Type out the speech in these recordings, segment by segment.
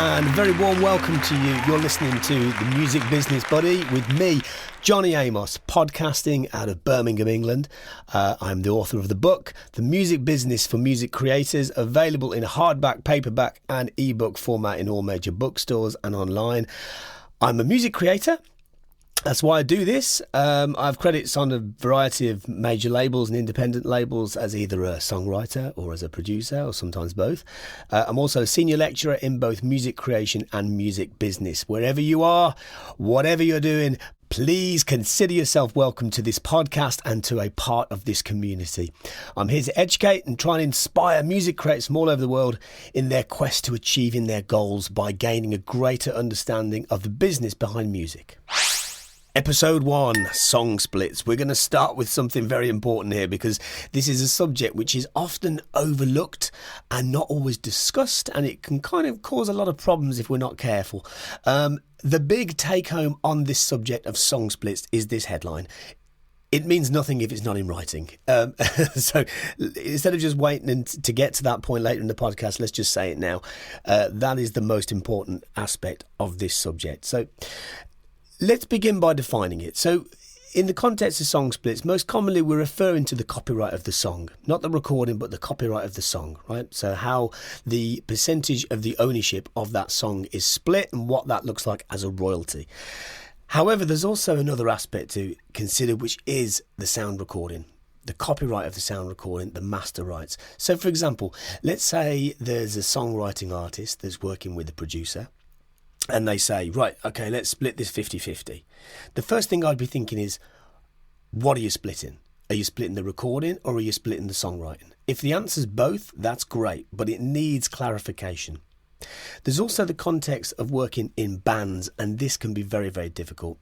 and a very warm welcome to you. You're listening to The Music Business Buddy with me, Johnny Amos, podcasting out of Birmingham, England. I'm the author of the book, The Music Business for Music Creators, available in hardback, paperback and ebook format in all major bookstores and online. I'm a music creator. That's why I do this. I have credits on a variety of major labels and independent labels as either a songwriter or as a producer, or sometimes both. I'm also a senior lecturer in both music creation and music business. Wherever you are, whatever you're doing, please consider yourself welcome to this podcast and to a part of this community. I'm here to educate and try and inspire music creators from all over the world in their quest to achieving their goals by gaining a greater understanding of the business behind music. Episode 1, song splits. We're going to start with something very important here because this is a subject which is often overlooked and not always discussed, and it can kind of cause a lot of problems if we're not careful. The big take home on this subject of song splits is this headline. It means nothing if it's not in writing. So instead of just waiting to get to that point later in the podcast, let's just say it now. That is the most important aspect of this subject. So let's begin by defining it. So in the context of song splits, most commonly we're referring to the copyright of the song, not the recording, but the copyright of the song, right? So how the percentage of the ownership of that song is split and what that looks like as a royalty. However, there's also another aspect to consider, which is the sound recording, the copyright of the sound recording, the master rights. So for example, let's say there's a songwriting artist that's working with a producer, and they say, right, okay, let's split this 50-50. The first thing I'd be thinking is, what are you splitting? Are you splitting the recording or are you splitting the songwriting? If the answer's both, that's great, but it needs clarification. There's also the context of working in bands, and this can be very, very difficult.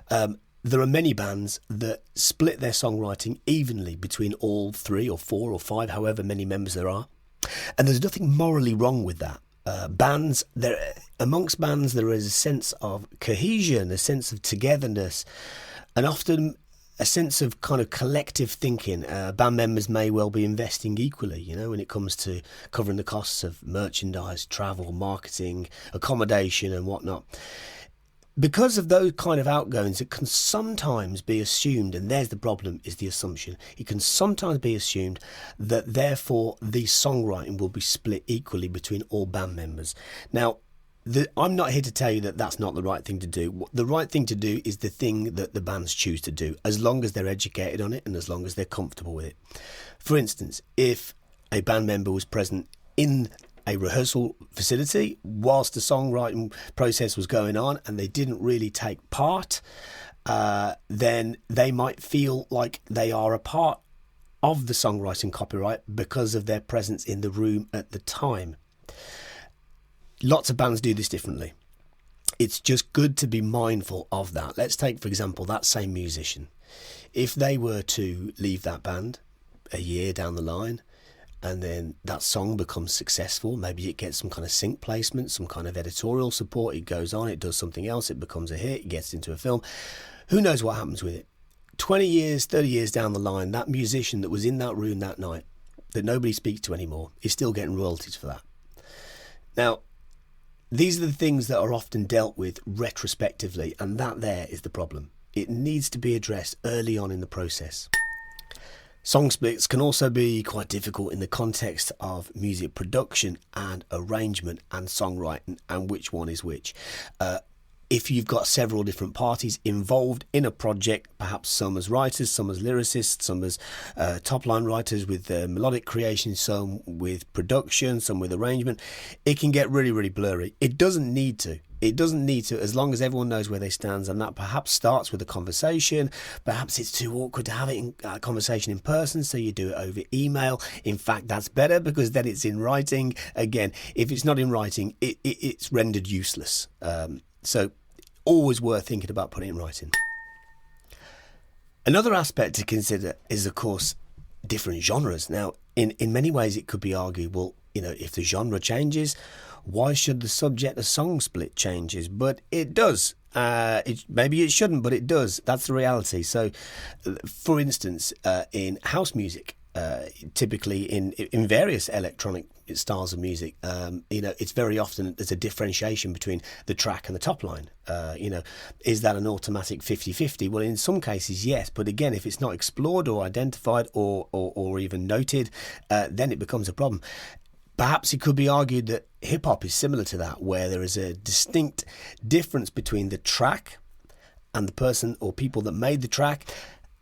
There are many bands that split their songwriting evenly between all 3 or 4 or 5, however many members there are. And there's nothing morally wrong with that. Amongst bands there is a sense of cohesion, a sense of togetherness, and often a sense of kind of collective thinking. Band members may well be investing equally, when it comes to covering the costs of merchandise, travel, marketing, accommodation and whatnot. Because of those kind of outgoings, it can sometimes be assumed, and there's the problem, is the assumption. It can sometimes be assumed that therefore the songwriting will be split equally between all band members. Now, I'm not here to tell you that that's not the right thing to do. The right thing to do is the thing that the bands choose to do, as long as they're educated on it and as long as they're comfortable with it. For instance, if a band member was present in a rehearsal facility whilst the songwriting process was going on and they didn't really take part, then they might feel like they are a part of the songwriting copyright because of their presence in the room at the time. Lots of bands do this differently. It's just good to be mindful of that. Let's take, for example, that same musician. If they were to leave that band a year down the line, and then that song becomes successful, maybe it gets some kind of sync placement, some kind of editorial support, it goes on, it does something else, it becomes a hit, it gets into a film. Who knows what happens with it? 20 years, 30 years down the line, that musician that was in that room that night, that nobody speaks to anymore, is still getting royalties for that. Now, these are the things that are often dealt with retrospectively, and that there is the problem. It needs to be addressed early on in the process. Song splits can also be quite difficult in the context of music production and arrangement and songwriting, and which one is which. If you've got several different parties involved in a project, perhaps some as writers, some as lyricists, some as top-line writers with melodic creation, some with production, some with arrangement, it can get really, really blurry. It doesn't need to. It doesn't need to, as long as everyone knows where they stand, and that perhaps starts with a conversation. Perhaps it's too awkward to have a conversation in person, so you do it over email. In fact, that's better because then it's in writing. Again, if it's not in writing, it's rendered useless. So always worth thinking about putting it in writing. Another aspect to consider is, of course, different genres. Now, in many ways, it could be argued, well, if the genre changes, why should the subject of song split changes? But it does. Maybe it shouldn't, but it does. That's the reality. So, for instance, in house music, typically in various electronic styles of music, it's very often there's a differentiation between the track and the top line. Is that an automatic 50-50? Well, in some cases, yes. But again, if it's not explored or identified or even noted, then it becomes a problem. Perhaps it could be argued that hip-hop is similar to that, where there is a distinct difference between the track and the person or people that made the track,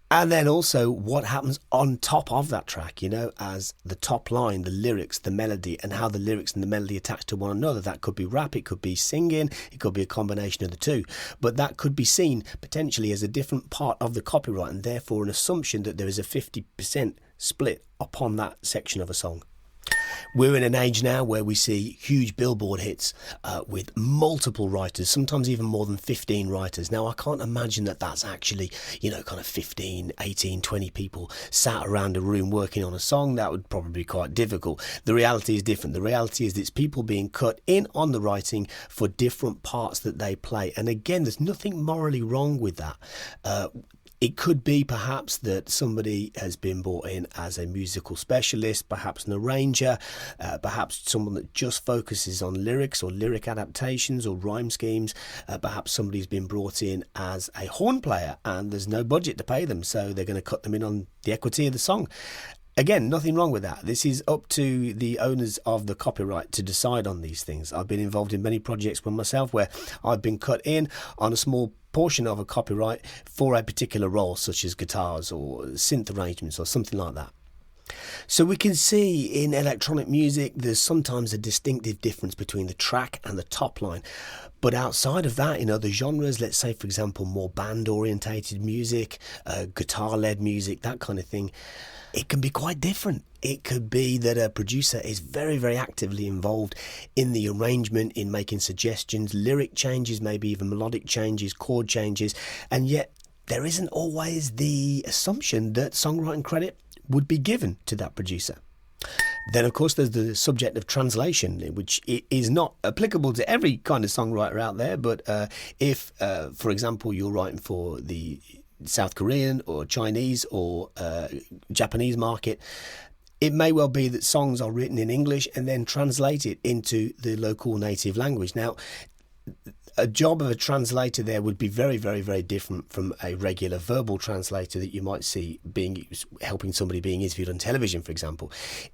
and then also what happens on top of that track, as the top line, the lyrics, the melody, and how the lyrics and the melody attach to one another. That could be rap, it could be singing, it could be a combination of the two. But that could be seen potentially as a different part of the copyright, and therefore an assumption that there is a 50% split upon that section of a song. We're in an age now where we see huge Billboard hits with multiple writers, sometimes even more than 15 writers. Now, I can't imagine that that's actually, kind of 15, 18, 20 people sat around a room working on a song. That would probably be quite difficult. The reality is different. The reality is that it's people being cut in on the writing for different parts that they play. And again, there's nothing morally wrong with that. It could be perhaps that somebody has been brought in as a musical specialist, perhaps an arranger, perhaps someone that just focuses on lyrics or lyric adaptations or rhyme schemes. Perhaps somebody's been brought in as a horn player and there's no budget to pay them, so they're going to cut them in on the equity of the song. Again, nothing wrong with that. This is up to the owners of the copyright to decide on these things. I've been involved in many projects with myself where I've been cut in on a small portion of a copyright for a particular role, such as guitars or synth arrangements or something like that. So we can see in electronic music there's sometimes a distinctive difference between the track and the top line. But outside of that, in other genres, let's say, for example, more band-orientated music, guitar-led music, that kind of thing, it can be quite different. It could be that a producer is very, very actively involved in the arrangement, in making suggestions, lyric changes, maybe even melodic changes, chord changes, and yet there isn't always the assumption that songwriting credit would be given to that producer. Then, of course, there's the subject of translation, which is not applicable to every kind of songwriter out there. But if, for example, you're writing for the South Korean or Chinese or Japanese market, it may well be that songs are written in English and then translated into the local native language. Now, a job of a translator there would be very, very, very different from a regular verbal translator that you might see helping somebody being interviewed on television, for example.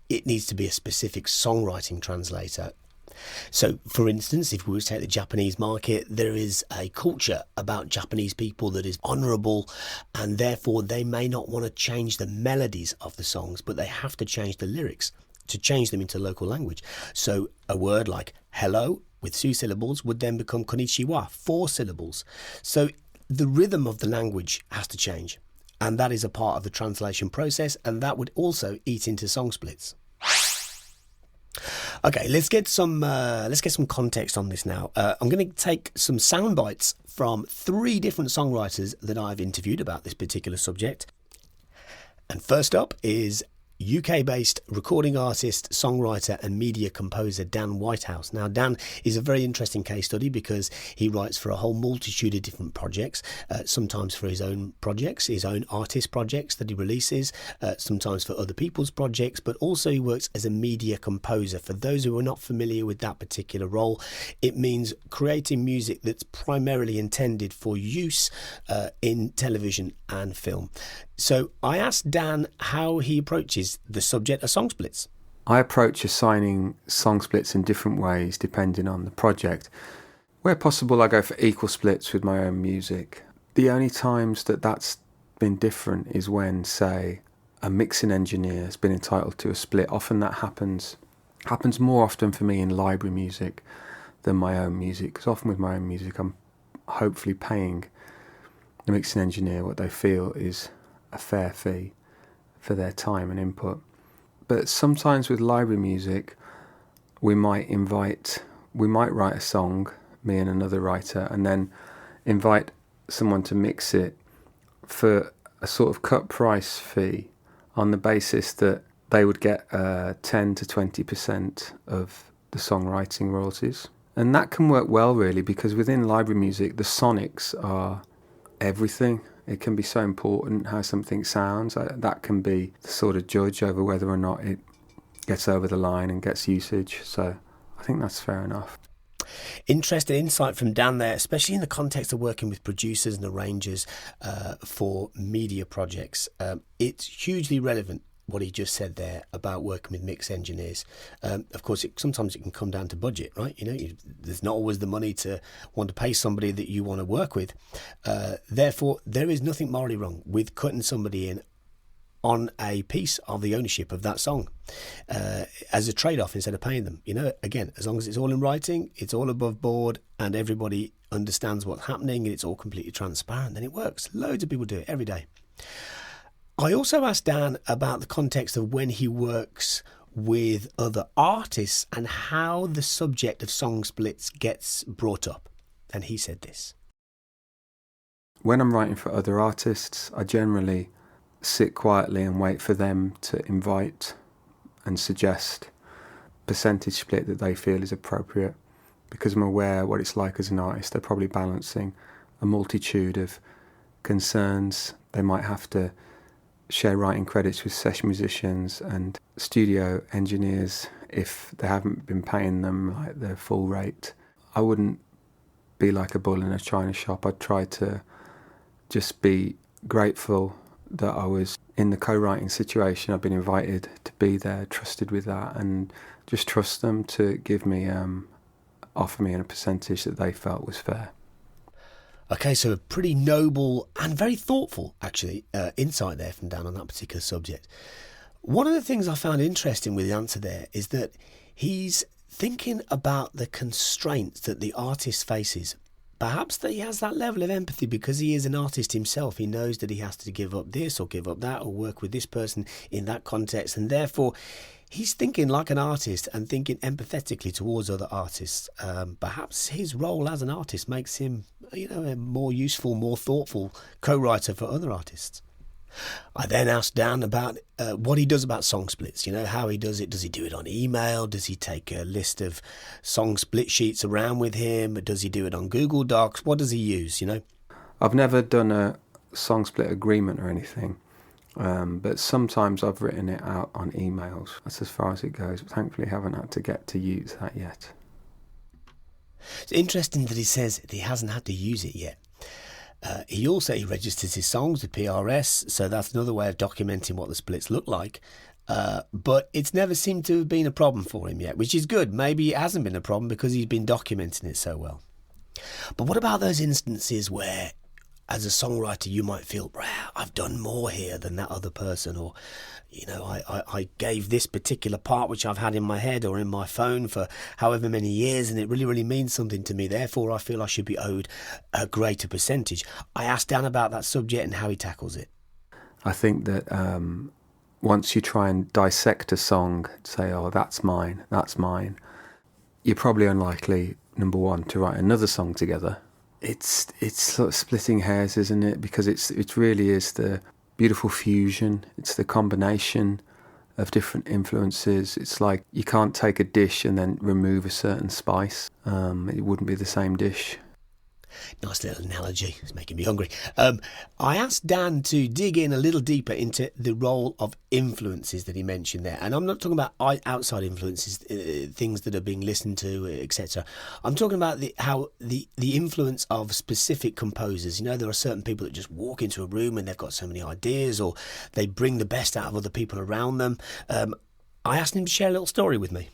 It needs to be a specific songwriting translator. So, for instance, if we were to take the Japanese market, there is a culture about Japanese people that is honourable, and therefore they may not want to change the melodies of the songs, but they have to change the lyrics to change them into local language. So a word like hello with 2 syllables would then become konnichiwa, 4 syllables. So the rhythm of the language has to change, and that is a part of the translation process, and that would also eat into song splits. Okay, let's get some context on this now. I'm going to take some sound bites from 3 different songwriters that I've interviewed about this particular subject. And first up is UK-based recording artist, songwriter and media composer Dan Whitehouse. Now, Dan is a very interesting case study because he writes for a whole multitude of different projects, sometimes for his own projects, his own artist projects that he releases, sometimes for other people's projects, but also he works as a media composer. For those who are not familiar with that particular role, it means creating music that's primarily intended for use in television and film. So I asked Dan how he approaches the subject of song splits. I approach assigning song splits in different ways depending on the project. Where possible, I go for equal splits with my own music. The only times that's been different is when, say, a mixing engineer has been entitled to a split. Often that happens more often for me in library music than my own music, because often with my own music I'm hopefully paying the mixing engineer what they feel is a fair fee for their time and input. But sometimes with library music, we might write a song, me and another writer, and then invite someone to mix it for a sort of cut price fee on the basis that they would get 10 to 20% of the songwriting royalties. And that can work well, really, because within library music, the sonics are everything. It can be so important how something sounds. That can be the sort of judge over whether or not it gets over the line and gets usage. So I think that's fair enough. Interesting insight from Dan there, especially in the context of working with producers and arrangers for media projects. It's hugely relevant what he just said there about working with mix engineers. Of course, sometimes it can come down to budget, right? There's not always the money to want to pay somebody that you want to work with. Therefore, there is nothing morally wrong with cutting somebody in on a piece of the ownership of that song as a trade-off instead of paying them. Again, as long as it's all in writing, it's all above board, and everybody understands what's happening and it's all completely transparent, then it works. Loads of people do it every day. I also asked Dan about the context of when he works with other artists and how the subject of song splits gets brought up. And he said this. When I'm writing for other artists, I generally sit quietly and wait for them to invite and suggest percentage split that they feel is appropriate, because I'm aware what it's like as an artist. They're probably balancing a multitude of concerns. They might have to share writing credits with session musicians and studio engineers if they haven't been paying them like their full rate. I wouldn't be like a bull in a china shop. I'd try to just be grateful that I was in the co-writing situation. I've been invited to be there, trusted with that, and just trust them to give me, offer me a percentage that they felt was fair. Okay, so a pretty noble and very thoughtful, actually, insight there from Dan on that particular subject. One of the things I found interesting with the answer there is that he's thinking about the constraints that the artist faces. Perhaps that he has that level of empathy because he is an artist himself. He knows that he has to give up this or give up that or work with this person in that context, and therefore he's thinking like an artist and thinking empathetically towards other artists. Perhaps his role as an artist makes him, a more useful, more thoughtful co-writer for other artists. I then asked Dan about what he does about song splits, how he does it. Does he do it on email? Does he take a list of song split sheets around with him? Does he do it on Google Docs? What does he use, I've never done a song split agreement or anything, but sometimes I've written it out on emails. That's as far as it goes. But thankfully, I haven't had to get to use that yet. It's interesting that he says that he hasn't had to use it yet. He registers his songs with PRS, so that's another way of documenting what the splits look like. But it's never seemed to have been a problem for him yet, which is good. Maybe it hasn't been a problem because he's been documenting it so well. But what about those instances where, as a songwriter, you might feel, I've done more here than that other person, or I gave this particular part which I've had in my head or in my phone for however many years, and it really, really means something to me. Therefore, I feel I should be owed a greater percentage. I asked Dan about that subject and how he tackles it. I think that once you try and dissect a song, say, that's mine, you're probably unlikely, number one, to write another song together. It's sort of splitting hairs, isn't it? Because it really is the beautiful fusion. It's the combination of different influences. It's like you can't take a dish and then remove a certain spice. It wouldn't be the same dish. Nice little analogy. It's making me hungry. I asked Dan to dig in a little deeper into the role of influences that he mentioned there. And I'm not talking about outside influences, things that are being listened to, etc. I'm talking about how the influence of specific composers. There are certain people that just walk into a room and they've got so many ideas, or they bring the best out of other people around them. I asked him to share a little story with me.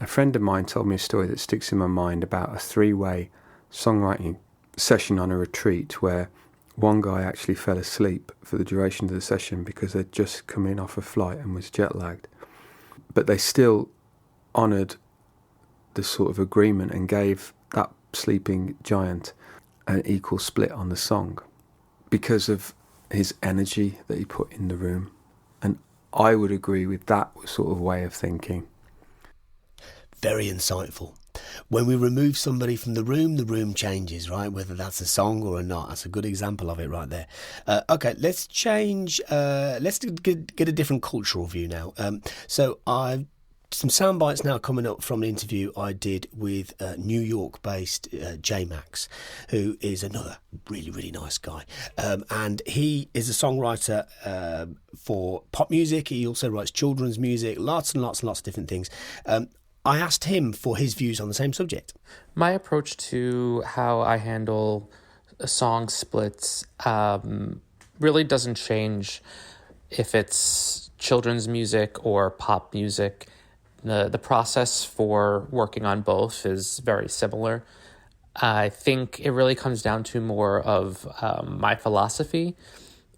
A friend of mine told me a story that sticks in my mind about a 3-way songwriting session on a retreat where one guy actually fell asleep for the duration of the session because they'd just come in off a flight and was jet lagged. But they still honoured the sort of agreement and gave that sleeping giant an equal split on the song because of his energy that he put in the room. And I would agree with that sort of way of thinking. Very insightful. When we remove somebody from the room changes, right? Whether that's a song or not. That's a good example of it right there. Okay, let's change. Let's get a different cultural view now. So I've some sound bites now coming up from an interview I did with New York-based J-Max, who is another really, really nice guy. And he is a songwriter for pop music. He also writes children's music, lots and lots and lots of different things. I asked him for his views on the same subject. My approach to how I handle song splits really doesn't change if it's children's music or pop music. The process for working on both is very similar. I think it really comes down to more of my philosophy,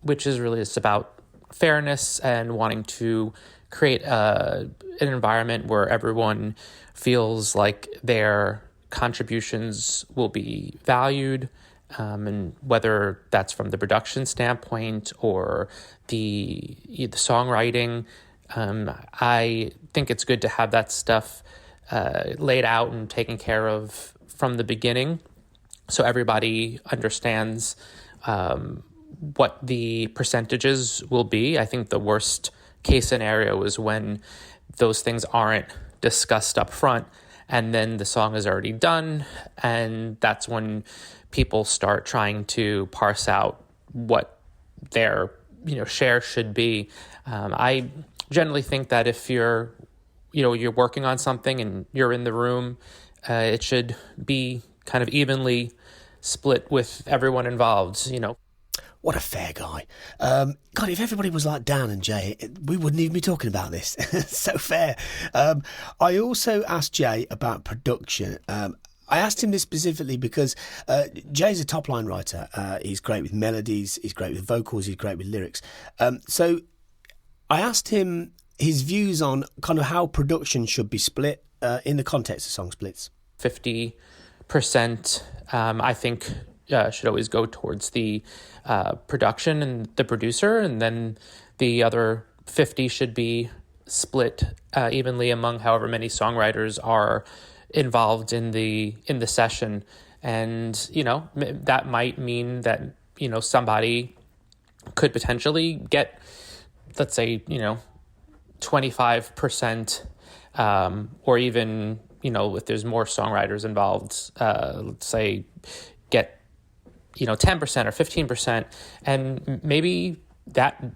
which is really just about fairness and wanting to create an environment where everyone feels like their contributions will be valued, and whether that's from the production standpoint or the songwriting. I think it's good to have that stuff laid out and taken care of from the beginning, so everybody understands what the percentages will be. I think the worst case scenario is when those things aren't discussed up front and then the song is already done, and that's when people start trying to parse out what their share should be. I generally think that if you're working on something and you're in the room, it should be kind of evenly split with everyone involved. What a fair guy. God, if everybody was like Dan and Jay, we wouldn't even be talking about this. So fair. I also asked Jay about production. I asked him this specifically because Jay's a top-line writer. He's great with melodies, he's great with vocals, he's great with lyrics. So I asked him his views on kind of how production should be split in the context of song splits. 50%, I think, should always go towards the production and the producer, and then the other 50 should be split evenly among however many songwriters are involved in the session. And that might mean that somebody could potentially get, let's say 25%, or even if there's more songwriters involved, let's say get 10% or 15%, and maybe that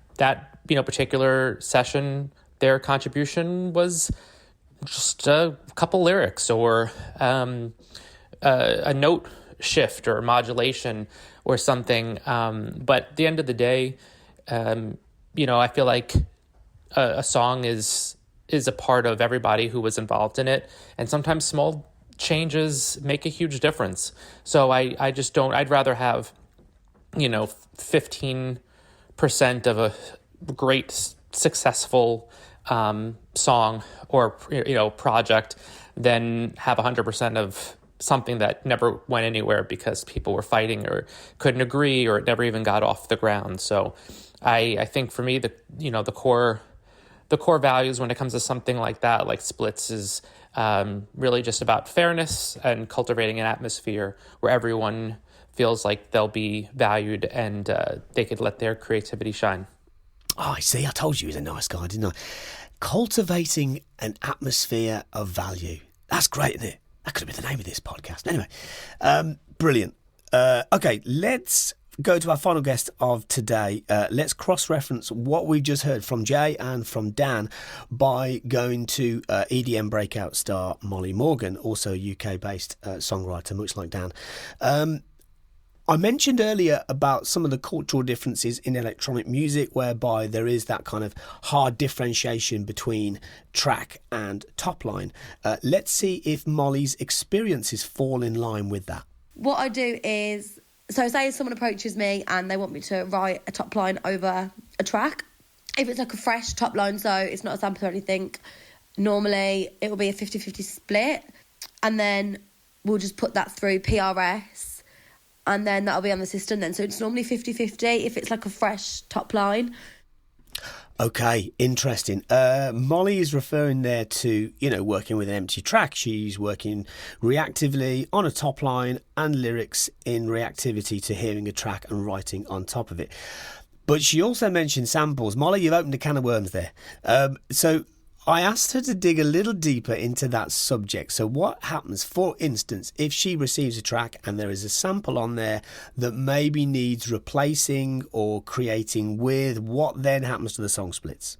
particular session, their contribution was just a couple lyrics or a note shift or modulation or something. But at the end of the day, I feel like a song is a part of everybody who was involved in it, and sometimes small changes make a huge difference. So I just don't. I'd rather have 15% of a great successful song or project than have 100% of something that never went anywhere because people were fighting or couldn't agree, or it never even got off the ground. So I think for me, the core values when it comes to something like that, like splits, is really just about fairness and cultivating an atmosphere where everyone feels like they'll be valued and they could let their creativity shine. Oh, I see. I told you he was a nice guy, didn't I? Cultivating an atmosphere of value. That's great, isn't it? That could have been the name of this podcast. Anyway, brilliant. Okay, let's go to our final guest of today. Let's cross-reference what we just heard from Jay and from Dan by going to EDM breakout star Molly Morgan, also a UK-based songwriter, much like Dan. I mentioned earlier about some of the cultural differences in electronic music, whereby there is that kind of hard differentiation between track and top line. Let's see if Molly's experiences fall in line with that. What I do is, so say someone approaches me and they want me to write a top line over a track. If it's like a fresh top line, so it's not a sample or anything, normally it will be a 50-50 split. And then we'll just put that through PRS, and then that'll be on the system then. So it's normally 50-50 if it's like a fresh top line. Okay, interesting. Molly is referring there to, working with an empty track. She's working reactively on a top line and lyrics in reactivity to hearing a track and writing on top of it. But she also mentioned samples. Molly, you've opened a can of worms there. So I asked her to dig a little deeper into that subject. So what happens, for instance, if she receives a track and there is a sample on there that maybe needs replacing or creating with, what then happens to the song splits?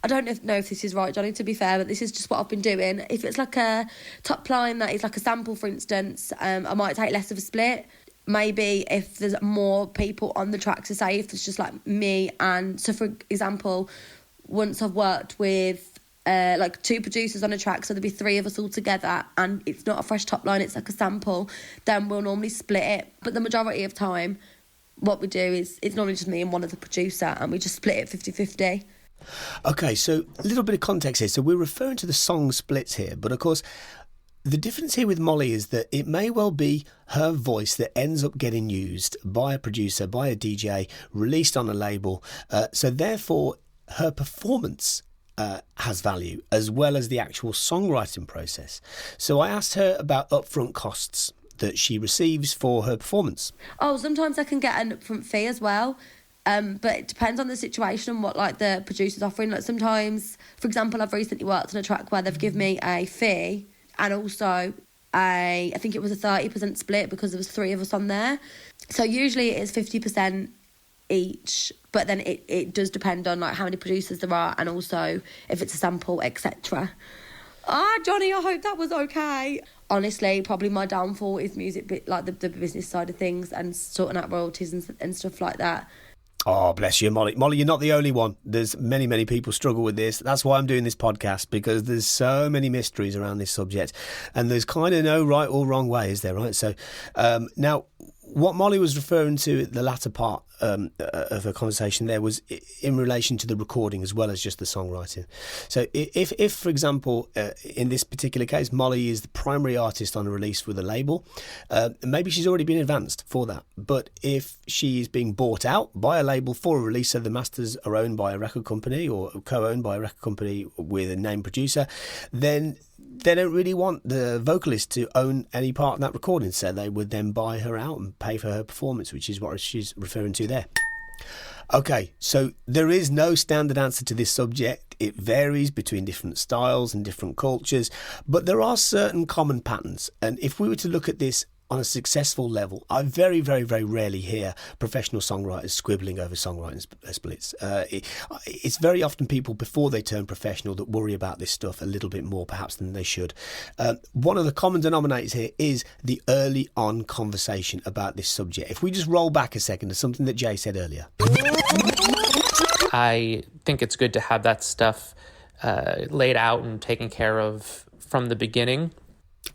I don't know if this is right, Johnny, to be fair, but this is just what I've been doing. If it's like a top line that is like a sample, for instance, I might take less of a split. Maybe if there's more people on the track, to say if it's just like me and... So, for example, once I've worked with like 2 producers on a track, so there'll be 3 of us all together, and it's not a fresh top line, it's like a sample, then we'll normally split it. But the majority of time, what we do is it's normally just me and one other producer, and we just split it 50-50. Okay, so a little bit of context here. So we're referring to the song splits here, but of course, the difference here with Molly is that it may well be her voice that ends up getting used by a producer, by a DJ, released on a label. So therefore, her performance has value, as well as the actual songwriting process. So I asked her about upfront costs that she receives for her performance. Oh, sometimes I can get an upfront fee as well. But it depends on the situation and what like the producer's offering. Like sometimes, for example, I've recently worked on a track where they've given me a fee and also I think it was a 30% split because there was 3 of us on there. So usually it is 50% each, but then it does depend on like how many producers there are and also if it's a sample, etc. Johnny, I hope that was okay. Honestly, probably my downfall is music, like the business side of things and sorting out royalties and stuff like that. Oh, bless you, Molly. Molly, you're not the only one. There's many, many people struggle with this. That's why I'm doing this podcast, because there's so many mysteries around this subject. And there's kind of no right or wrong way, is there, right? So now, what Molly was referring to at the latter part of her conversation there was in relation to the recording as well as just the songwriting. So if for example, in this particular case, Molly is the primary artist on a release with a label, maybe she's already been advanced for that. But if she is being bought out by a label for a release, so the masters are owned by a record company or co-owned by a record company with a named producer, then they don't really want the vocalist to own any part in that recording, so they would then buy her out and pay for her performance, which is what she's referring to there. Okay, so there is no standard answer to this subject. It varies between different styles and different cultures, but there are certain common patterns. And if we were to look at this on a successful level, I very, very, very rarely hear professional songwriters squibbling over songwriting splits. It's very often people before they turn professional that worry about this stuff a little bit more perhaps than they should. One of the common denominators here is the early on conversation about this subject. If we just roll back a second to something that Jay said earlier. I think it's good to have that stuff laid out and taken care of from the beginning.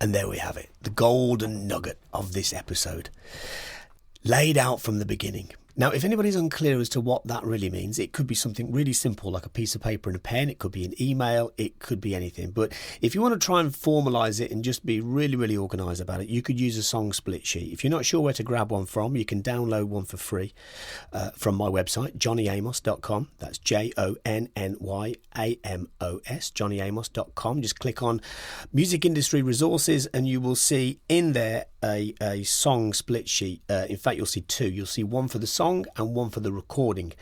And there we have it, the golden nugget of this episode, laid out from the beginning. Now, if anybody's unclear as to what that really means, it could be something really simple like a piece of paper and a pen. It could be an email. It could be anything. But if you want to try and formalise it and just be really, really organised about it, you could use a song split sheet. If you're not sure where to grab one from, you can download one for free from my website, johnnyamos.com. That's JONNYAMOS, johnnyamos.com. Just click on Music Industry Resources and you will see in there a song split sheet. In fact, you'll see 2. You'll see one for the song and one for the recording.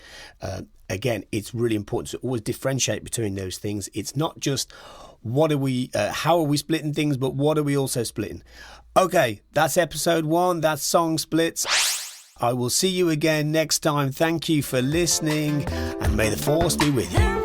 Again, it's really important to always differentiate between those things. It's not just how are we splitting things, but what are we also splitting? Okay, that's episode 1. That's song splits. I will see you again next time. Thank you for listening, and may the force be with you.